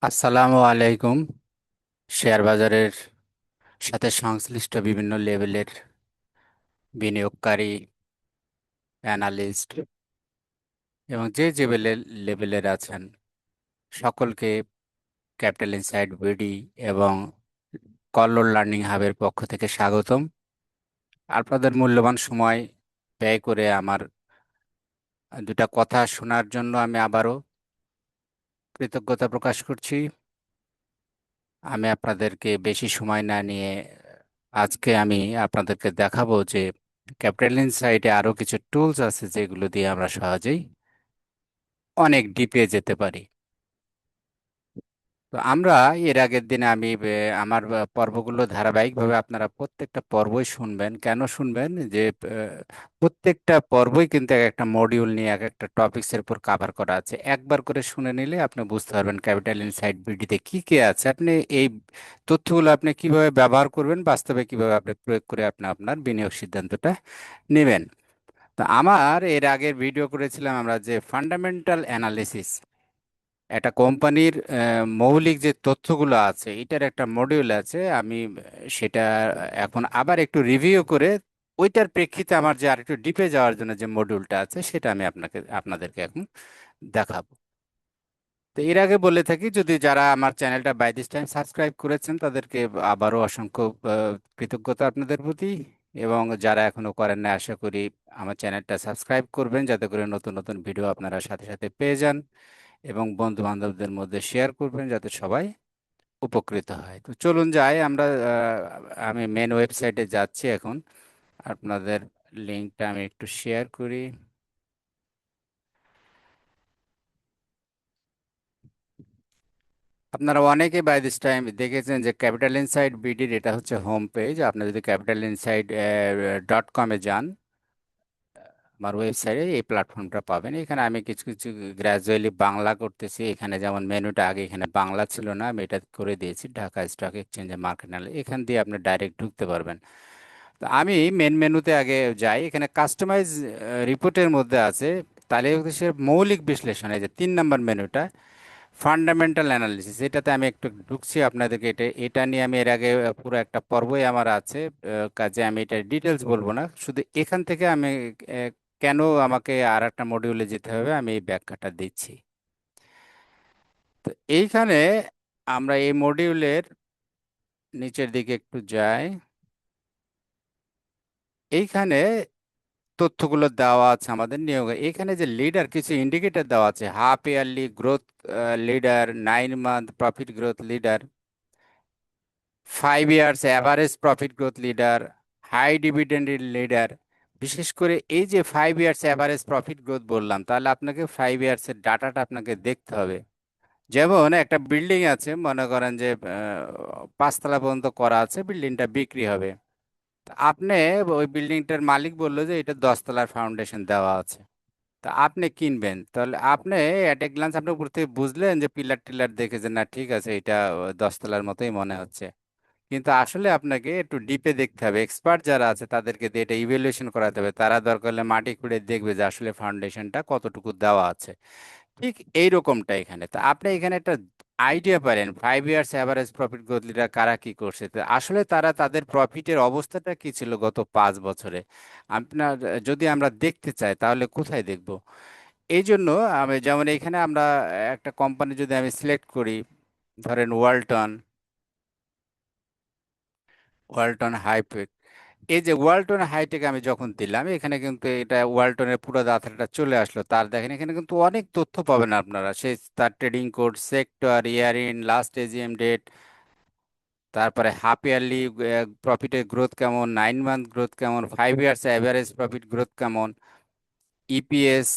আসসালামু আলাইকুম। শেয়ার বাজারের সাথে সংশ্লিষ্ট বিভিন্ন লেভেলের বিনিয়োগকারী, অ্যানালিস্ট এবং যে যে লেভেলের আছেন সকলকে ক্যাপিটাল ইনসাইট বিডি এবং কল্লোল লার্নিং হাবের পক্ষ থেকে স্বাগতম। আপনাদের মূল্যবান সময় ব্যয় করে আমার দুটা কথা শোনার জন্য আমি আবারও কৃতজ্ঞতা প্রকাশ করছি। আমি আপনাদেরকে বেশি সময় না নিয়ে আজকে আমি আপনাদেরকে দেখাবো যে ক্যাপিটাল ইনসাইটে আরো কিছু টুলস আছে যেগুলো দিয়ে আমরা সহজেই অনেক ডিপে যেতে পারি। তো আমরা এর আগের দিনে আমি আমার পর্বগুলো ধারাবাহিকভাবে আপনারা প্রত্যেকটা পর্বই শুনবেন। কেন শুনবেন? যে প্রত্যেকটা পর্বই কিন্তু এক একটা মডিউল নিয়ে এক একটা টপিকস এর উপর কভার করা আছে। একবার করে শুনে নিলে আপনি বুঝতে পারবেন ক্যাপিটাল ইনসাইট বিডিতে কি কি আছে। আপনি এই তথ্যগুলো আপনি কিভাবে ব্যবহার করবেন, বাস্তবে কিভাবে আপনি প্রয়োগ করে আপনি আপনার বিনিয়োগ সিদ্ধান্তটা নেবেন। তো আমার এর আগের ভিডিও করেছিলাম আমরা যে ফান্ডামেন্টাল অ্যানালিসিস, একটা কোম্পানির মৌলিক যে তথ্যগুলো আছে এটার একটা মডিউল আছে। আমি সেটা এখন আবার একটু রিভিউ করে ওইটার প্রেক্ষিতে আমার যে আরেকটু ডিপে যাওয়ার জন্য যে মডিউলটা আছে সেটা আমি আপনাদেরকে এখন দেখাবো। তো এর আগে বলে থাকি, যদি যারা আমার চ্যানেলটা বাই দিস টাইম সাবস্ক্রাইব করেছেন তাদেরকে আবারও অসংখ্য কৃতজ্ঞতা আপনাদের প্রতি, এবং যারা এখনো করেন না আশা করি আমার চ্যানেলটা সাবস্ক্রাইব করবেন যাতে করে নতুন নতুন ভিডিও আপনারা সাথে সাথে পেয়ে যান, এবং বন্ধু বান্ধবদের মধ্যে শেয়ার করবেন যাতে সবাই উপকৃত হয়। তো চলুন যাই আমরা। আমি মেন ওয়েবসাইটে যাচ্ছি এখন। আপনাদের লিঙ্কটা আমি একটু শেয়ার করি। আপনারা অনেকে বাই দিস টাইম দেখেছেন যে ক্যাপিটাল ইনসাইট বিডির এটা হচ্ছে হোম পেজ। আপনি যদি ক্যাপিটাল ইনসাইট .com-এ যান, আমার ওয়েবসাইটে এই প্ল্যাটফর্মটা পাবেন। এখানে আমি কিছু কিছু গ্র্যাজুয়ালি বাংলা করতেছি। এখানে যেমন মেনুটা আগে এখানে বাংলা ছিল না, আমি এটা করে দিয়েছি ঢাকা স্টক এক্সচেঞ্জে মার্কেট অ্যানালিসিস। এখান দিয়ে আপনি ডাইরেক্ট ঢুকতে পারবেন। তো আমি মেন মেনুতে আগে যাই। এখানে কাস্টমাইজ রিপোর্টের মধ্যে আছে তালিকা দেশের মৌলিক বিশ্লেষণ, এই যে 3 নম্বর মেনুটা ফান্ডামেন্টাল অ্যানালিসিস, এটাতে আমি একটু ঢুকছি। আপনাদেরকে এটা এটা নিয়ে আমি এর আগে পুরো একটা পর্বই আমার আছে। কাজে আমি এটা ডিটেলস বলবো না, শুধু এখান থেকে আমি আহ, কেন আমাকে আর একটা মডিউলে যেতে হবে আমি এই ব্যাখ্যাটা দিচ্ছি। তো এইখানে আমরা এই মডিউলের নিচের দিকে একটু যাই। এইখানে তথ্যগুলো দেওয়া আছে আমাদের নিয়োগে। এখানে যে লিডার কিছু ইন্ডিকেটর দেওয়া আছে: half yearly growth leader, 9 month profit growth leader, 5 years average profit growth leader, high dividend leader. বিশেষ করে এই যে 5 ইয়ার্স অ্যাভারেজ প্রফিট গ্রোথ বললাম, তাহলে আপনাকে 5 ইয়ার্স এর ডাটাটা আপনাকে দেখতে হবে। যেমন একটা বিল্ডিং আছে, মনে করেন যে 5 তলা পর্যন্ত করা আছে, বিল্ডিংটা বিক্রি হবে। তা আপনি, ওই বিল্ডিংটার মালিক বললো যে এটা 10 তলার ফাউন্ডেশন দেওয়া আছে, তা আপনি কিনবেন। তাহলে আপনি এট এ গ্লান্স আপনি উপর থেকে বুঝলেন যে পিলার টিলার দেখে যে না ঠিক আছে, এটা 10 তলার মতোই মনে হচ্ছে। কিন্তু আসলে আপনাকে একটু ডিপে দেখতে হবে। এক্সপার্ট যারা আছে তাদেরকে দিয়ে এটা ইভ্যালুয়েশন করাতে হবে। তারা দরকার হলে মাটি খুঁড়ে দেখবে যে আসলে ফাউন্ডেশনটা কতটুকু দেওয়া আছে। ঠিক এইরকমটা এখানে। তো আপনি এখানে একটা আইডিয়া পারেন 5 years average profit growth leader কারা কি করছে। তো আসলে তারা তাদের প্রফিটের অবস্থাটা কি ছিল গত 5 বছরে। আপনার যদি আমরা দেখতে চাই তাহলে কোথায় দেখব? এই জন্য আমি যেমন এখানে আমরা একটা কোম্পানি যদি আমি সিলেক্ট করি, ধরেন ওয়ালটন, ওয়ালটন হাইটেক। এই যে ওয়ালটন হাইটেক আমি যখন দিলাম, এখানে কিন্তু এটা ওয়ালটনের পুরো ডাটাটা চলে আসলো। তার দেখেন এখানে কিন্তু অনেক তথ্য পাবেন আপনারা, সেই তার trading code, sector, year end, last AGM date, তারপরে হাফ ইয়ারলি প্রফিটের গ্রোথ কেমন, 9 মান্থ গ্রোথ কেমন, 5 ইয়ার্স অ্যাভারেজ প্রফিট গ্রোথ কেমন, ইপিএস,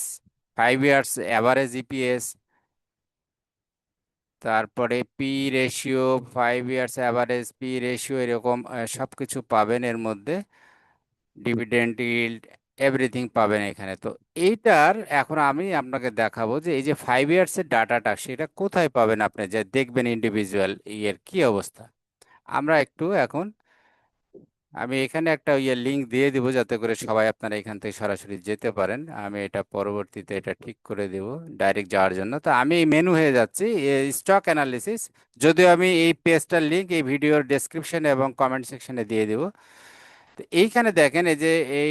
5 ইয়ার্স অ্যাভারেজ ইপিএস, তারপরে P ratio, 5 years average P ratio, এরকম সবকিছু পাবেন এর মধ্যে। ডিভিডেন্ড ইল্ড, এভরিথিং পাবেন এখানে। তো এইটার এখন আমি আপনাকে দেখাবো যে এই যে 5 ইয়ার্স এর ডাটাটা সেটা কোথায় পাবেন, আপনি যে দেখবেন ইন্ডিভিজুয়াল ইয়ের কি অবস্থা। আমরা একটু এখন আমি এখানে একটা লিংক দিয়ে দিব যাতে করে সবাই আপনারা এখান থেকে সরাসরি যেতে পারেন। আমি এটা পরবর্তীতে এটা ঠিক করে দেব ডাইরেক্ট যাওয়ার জন্য। তো আমি মেনু হয়ে যাচ্ছি স্টক অ্যানালিসিস। যদিও আমি এই পেজটার লিংক এই ভিডিওর ডেসক্রিপশনে এবং কমেন্ট সেকশনে দিয়ে দিব। তো এইখানে দেখেন এই যে এই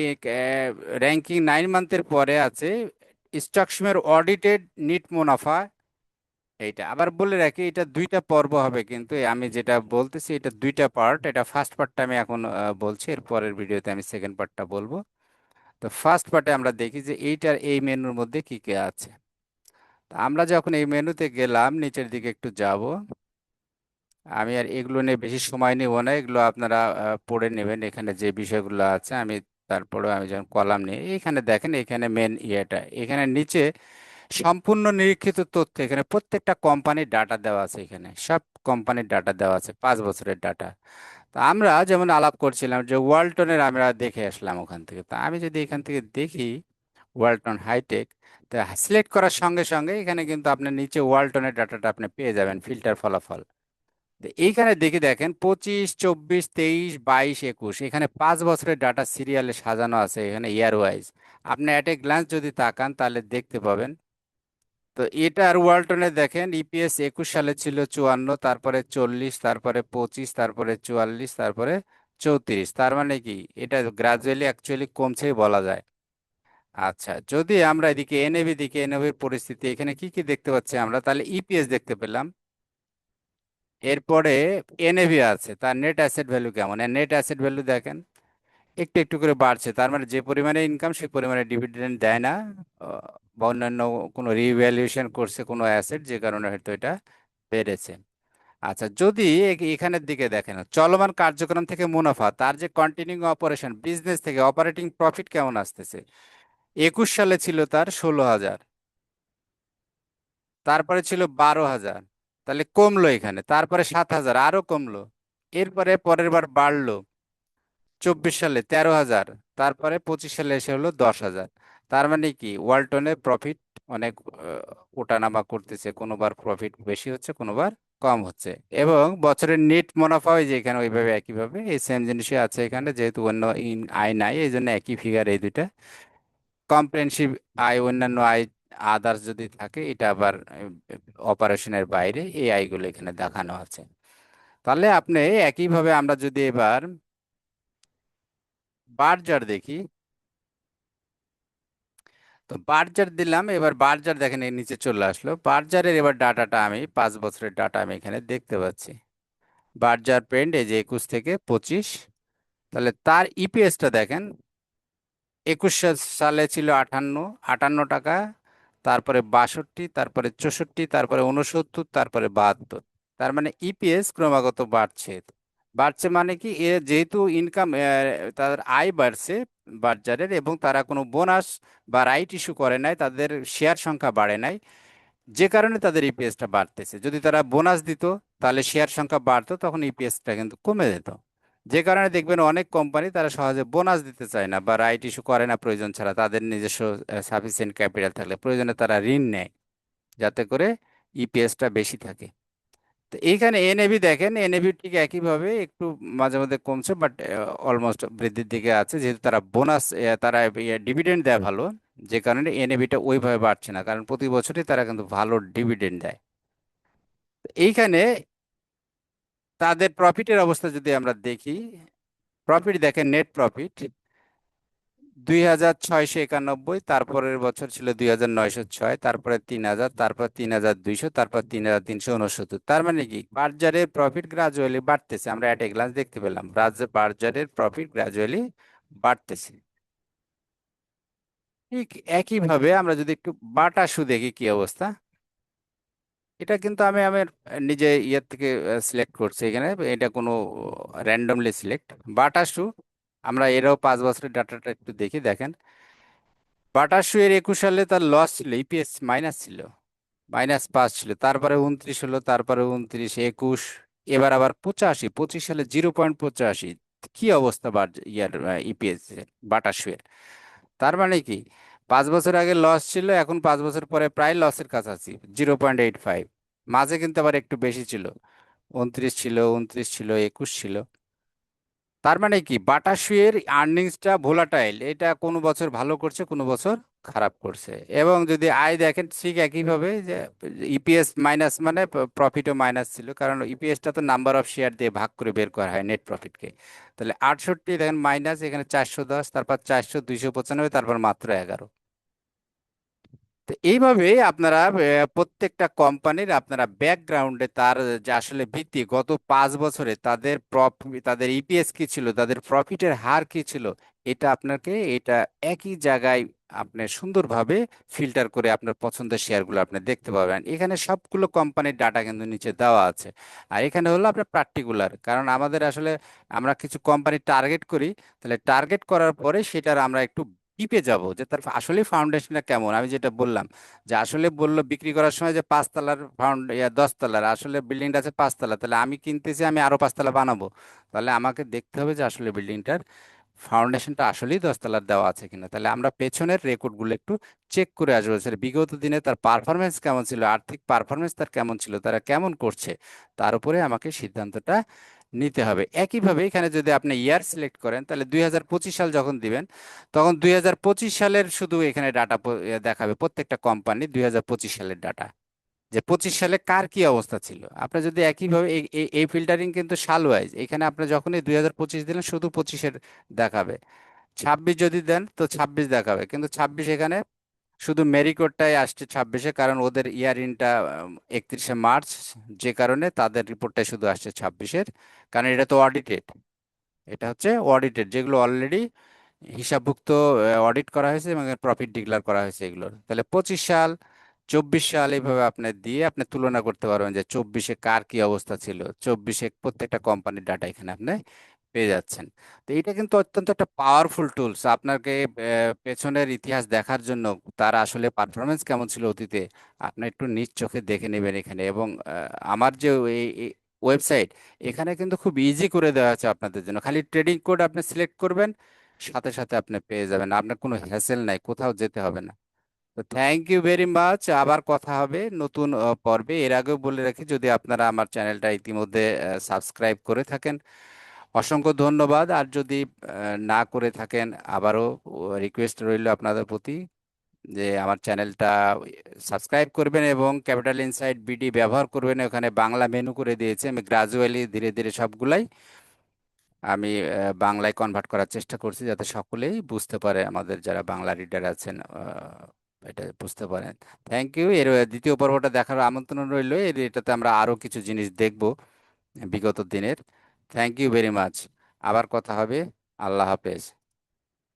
র্যাঙ্কিং 9 মান্থের পরে আছে স্টক সুমের অডিটেড নিট মুনাফা। এইটা আবার বলে রাখি, এটা দুইটা পর্ব হবে, কিন্তু আমি যেটা বলতেছি এটা দুইটা পার্ট। এটা ফার্স্ট পার্টটা আমি এখন বলছি, এর পরের ভিডিওতে আমি সেকেন্ড পার্টটা বলবো। তো ফার্স্ট পার্টে আমরা দেখি যে এইটার এই মেনুর মধ্যে কি কি আছে। তো আমরা যখন এই মেনুতে গেলাম, নিচের দিকে একটু যাব। আমি আর এগুলো নিয়ে বেশি সময় নেব না, এগুলো আপনারা পড়ে নেবেন এখানে যে বিষয়গুলো আছে। আমি তারপরে আমি যখন কলাম নিয়ে এইখানে দেখেন, এখানে মেন ইয়েটা এখানে নিচে সম্পূর্ণ নিরীক্ষিত তথ্য, এখানে প্রত্যেকটা কোম্পানির ডাটা দেওয়া আছে, এখানে সব কোম্পানির ডাটা দেওয়া আছে, 5 বছরের ডাটা। তা আমরা যেমন আলাপ করছিলাম যে ওয়ালটনের আমরা দেখে আসলাম ওখান থেকে। তা আমি যদি এখান থেকে দেখি ওয়ালটন হাইটেক, তা সিলেক্ট করার সঙ্গে সঙ্গে এখানে কিন্তু আপনার নিচে ওয়ালটনের ডাটাটা আপনি পেয়ে যাবেন, ফিল্টার ফলাফল। তো এইখানে দেখে দেখেন 25, 24, 23, 22, 21 এখানে 5 বছরের ডাটা সিরিয়ালে সাজানো আছে, এখানে ইয়ার ওয়াইজ। আপনি অ্যাট এ গ্লান্স যদি তাকান তাহলে দেখতে পাবেন। তো এটা আর ওয়ালটনে দেখেন ইপিএস 21 সালে ছিল 54, তারপরে 40, তারপরে 25, তারপরে 44, তারপরে 34। তার মানে কি এটা গ্রাজুয়ালি অ্যাকচুয়ালি কমছেই বলা যায়। আচ্ছা, যদি আমরা এদিকে এনএবি দিকে, এনএবির পরিস্থিতি এখানে কি কি দেখতে পাচ্ছি আমরা, তাহলে ইপিএস দেখতে পেলাম। এরপরে এনএভি আছে, তার নেট অ্যাসেট ভ্যালু কেমন, নেট অ্যাসেট ভ্যালু দেখেন একটু একটু করে বাড়ছে। তার মানে যে পরিমাণে ইনকাম সেই পরিমাণে ডিভিডেন্ড দেয় না, বা অন্যান্য কোনো রিভ্যালুয়েশন করছে কোনো অ্যাসেট, যে কারণে হয়তো এটা বেড়েছে। আচ্ছা, যদি এখানের দিকে দেখেন চলমান কার্যক্রম থেকে মুনাফা, তার যে কন্টিনিউইং অপারেশন বিজনেস থেকে অপারেটিং প্রফিট কেমন আসতেছে। 21 সালে ছিল তার 16,000, তারপরে ছিল 12,000, তাহলে কমলো এখানে, তারপরে 7,000 আরো কমলো, এরপরে পরের বার বাড়লো 24 সালে 13,000, তারপরে 25 সালে এসে হলো 10,000। তার মানে কি ওয়ালটনের প্রফিট অনেক ওঠানামা করতেছে, কোনোবার প্রফিট বেশি হচ্ছে, কোনোবার কম হচ্ছে। এবং বছরের নেট মুনাফা ওই যে এখানে ওইভাবে একইভাবে এই সেম জিনিসই আছে এখানে, যেহেতু অন্য আয় নাই এই জন্য একই ফিগার এই দুইটা। কম্প্রেহেনসিভ আয়, অন্যান্য আয়, আদার্স যদি থাকে এটা আবার অপারেশনের বাইরে, এই আয়গুলো এখানে দেখানো আছে। তাহলে আপনি একইভাবে আমরা যদি এবার বার্জার দেখি, তো বার্জার দিলাম, এবার বার্জার দেখেন এই নিচে চলে আসলো। বার্জারের এবার ডাটাটা আমি 5 বছরের ডাটা আমি এখানে দেখতে পাচ্ছি। বার্জার পেন্ট এই যে 21 থেকে 25, তাহলে তার ইপিএসটা দেখেন 21 সালে ছিল 58, 58 টাকা, তারপরে 62, তারপরে 64, তারপরে 69, তারপরে 72। তার মানে ইপিএস ক্রমাগত বাড়ছে। বাড়ছে মানে কি, এ যেহেতু ইনকাম, তাদের আয় বাড়ছে বাজারের, এবং তারা কোনো বোনাস বা রাইট ইস্যু করে নাই, তাদের শেয়ার সংখ্যা বাড়ে নাই, যে কারণে তাদের ইপিএসটা বাড়তেছে। যদি তারা বোনাস দিত তাহলে শেয়ার সংখ্যা বাড়তো, তখন ইপিএসটা কিন্তু কমে যেত। যে কারণে দেখবেন অনেক কোম্পানি তারা সহজে বোনাস দিতে চায় না বা রাইট ইস্যু করে না প্রয়োজন ছাড়া, তাদের নিজস্ব সাফিসিয়েন্ট ক্যাপিটাল থাকলে প্রয়োজনে তারা ঋণ নেয় যাতে করে ইপিএসটা বেশি থাকে। তো এইখানে এনএবি দেখেন, এনএবি ঠিক একইভাবে একটু মাঝে মধ্যে কমছে, বাট অলমোস্ট বৃদ্ধির দিকে আছে, যেহেতু তারা বোনাস, তারা ডিভিডেন্ড দেয় ভালো, যে কারণে এনএবিটা ওইভাবে বাড়ছে না, কারণ প্রতি বছরই তারা কিন্তু ভালো ডিভিডেন্ড দেয়। তো এইখানে তাদের প্রফিটের অবস্থা যদি আমরা দেখি, প্রফিট দেখেন, নেট প্রফিট 2,691, তারপরের বছর ছিল 2,906, তারপরে 3,000, তারপর 3,200, তারপর 3,369। তার মানে কি বার্জারের প্রফিট গ্রাজুয়ালি বাড়তেছে, আমরা এট এ গ্লান্স দেখতে পেলাম বার্জারের প্রফিট গ্রাজুয়ালি বাড়তেছে। ঠিক একইভাবে আমরা যদি একটু বাটা শু দেখি কি অবস্থা। এটা কিন্তু আমি আমার নিজে ইয়ের থেকে সিলেক্ট করছি এখানে, এটা কোনো র্যান্ডমলি সিলেক্ট। বাটা শু আমরা এরাও 5 বছরের ডাটাটা একটু দেখি, দেখেন বাটা শু এর 21 সালে তার লস ছিল, ইপিএস মাইনাস ছিল, -5 ছিল, তারপরে 29 হলো, তারপরে 29, 21, এবার আবার 85, 25 সালে 0.85। কি অবস্থা ইয়ার ইপিএস বাটা শু এর। তার মানে কি 5 বছর আগে লস ছিল, এখন 5 বছর পরে প্রায় লসের কাছাকাছি, 0.85। মাঝে কিন্তু আবার একটু বেশি ছিল, 29 ছিল, 29 ছিল, 21 ছিল। তার মানে কি, বাটা শুয়ের আর্নিংসটা ভোলাটাইল, এটা কোনো বছর ভালো করছে, কোনো বছর খারাপ করছে। এবং যদি আয় দেখেন ঠিক একইভাবে, যে ইপিএস মাইনাস মানে প্রফিটও মাইনাস ছিল, কারণ ইপিএসটা তো নাম্বার অফ শেয়ার দিয়ে ভাগ করে বের করা হয় নেট প্রফিটকে। তাহলে 68 দেখেন মাইনাস, এখানে 410, তারপর 400, 295, তারপর মাত্র 11। তো এইভাবে আপনারা প্রত্যেকটা কোম্পানির আপনারা ব্যাকগ্রাউন্ডে তার যে আসলে ভিত্তি, গত 5 বছরে তাদের তাদের ইপিএস কি ছিল, তাদের প্রফিটের হার কি ছিল, এটা আপনাকে এটা একই জায়গায় আপনি সুন্দরভাবে ফিল্টার করে আপনার পছন্দের শেয়ারগুলো আপনি দেখতে পাবেন। এখানে সবগুলো কোম্পানির ডাটা কিন্তু নিচে দেওয়া আছে। আর এখানে হলো আপনার পার্টিকুলার, কারণ আমাদের আসলে আমরা কিছু কোম্পানি টার্গেট করি, তাহলে টার্গেট করার পরে সেটার আমরা একটু ডিপে যাব, যে তার আসলে ফাউন্ডেশনটা কেমন। আমি যেটা বললাম, যে আসলে বললো বিক্রি করার সময় যে 5 তলার 10 তলার, আসলে বিল্ডিংটা আছে 5 তলা, তাহলে আমি কিনতেছি, আমি আরো 5 তলা বানাবো। তাহলে আমাকে দেখতে হবে যে আসলে বিল্ডিংটার ফাউন্ডেশনটা আসলেই 10 তলার দেওয়া আছে কিনা। তাহলে আমরা পেছনের রেকর্ডগুলো একটু চেক করে আসবো, স্যার বিগত দিনে তার পারফরমেন্স কেমন ছিল, আর্থিক পারফরমেন্স তার কেমন ছিল, তারা কেমন করছে, তার উপরে আমাকে সিদ্ধান্তটা নিতে হবে। একইভাবে এখানে যদি আপনি ইয়ার সিলেক্ট করেন, তাহলে 2025 সাল যখন দিবেন, তখন 2025 সালের শুধু এখানে ডাটা দেখাবে, প্রত্যেকটা কোম্পানি 2025 সালের ডাটা, যে 25 সালে কার কি অবস্থা ছিল। আপনি যদি একইভাবে এই ফিল্টারিং কিন্তু সাল ওয়াইজ, এখানে আপনি যখনই 2025 দিলেন শুধু 25-এর দেখাবে। 26 যদি দেন তো 26 দেখাবে, কিন্তু 26 এখানে শুধু মেরিকোডটাই আসছে 26-এ, কারণ ওদের ইয়ার ইনটা 31শে মার্চ, যে কারণে তাদের রিপোর্টটাই শুধু আসছে 26-এর। কারণ এটা তো অডিটেড, এটা হচ্ছে অডিটেড, যেগুলো অলরেডি হিসাবভুক্ত অডিট করা হয়েছে এবং প্রফিট ডিক্লেয়ার করা হয়েছে এগুলোর। তাহলে 25 সাল, 24 সাল, এইভাবে আপনি দিয়ে আপনি তুলনা করতে পারবেন যে 24-এ কার কি অবস্থা ছিল। 24-এ প্রত্যেকটা কোম্পানির ডাটা এখানে আপনি পেয়ে যাচ্ছেন। তো এটা কিন্তু অত্যন্ত একটা পাওয়ারফুল টুলস আপনাকে পেছনের ইতিহাস দেখার জন্য, তার আসলে পারফরমেন্স কেমন ছিল অতীতে, আপনি একটু নিজ চোখে দেখে নেবেন এখানে। এবং আমার যে ওয়েবসাইট, এখানে কিন্তু খুব ইজি করে দেওয়া আছে আপনাদের জন্য, খালি ট্রেডিং কোড আপনি সিলেক্ট করবেন, সাথে সাথে আপনি পেয়ে যাবেন, আপনার কোনো হ্যাসেল নাই, কোথাও যেতে হবে না। তো থ্যাংক ইউ ভেরি মাচ, আবার কথা হবে নতুন পর্বে। এর আগেও বলে রাখি, যদি আপনারা আমার চ্যানেলটা ইতিমধ্যে সাবস্ক্রাইব করে থাকেন, অসংখ্য ধন্যবাদ। আর যদি না করে থাকেন, আবারও রিকোয়েস্ট রইল আপনাদের প্রতি, যে আমার চ্যানেলটা সাবস্ক্রাইব করবেন এবং ক্যাপিটাল ইনসাইট বিডি ব্যবহার করবেন। ওখানে বাংলা মেনু করে দিয়েছে, আমি গ্রাজুয়ালি ধীরে ধীরে সবগুলাই আমি বাংলায় কনভার্ট করার চেষ্টা করছি, যাতে সকলেই বুঝতে পারে, আমাদের যারা বাংলা রিডার আছেন এটা বুঝতে পারেন। Thank you. এর দ্বিতীয় পর্বটা দেখার আমন্ত্রণ রইল, এটাতে আমরা আরো কিছু জিনিস দেখব বিগত দিনের। থ্যাংক ইউ ভেরি মাচ, আবার কথা হবে। আল্লাহ হাফেজ।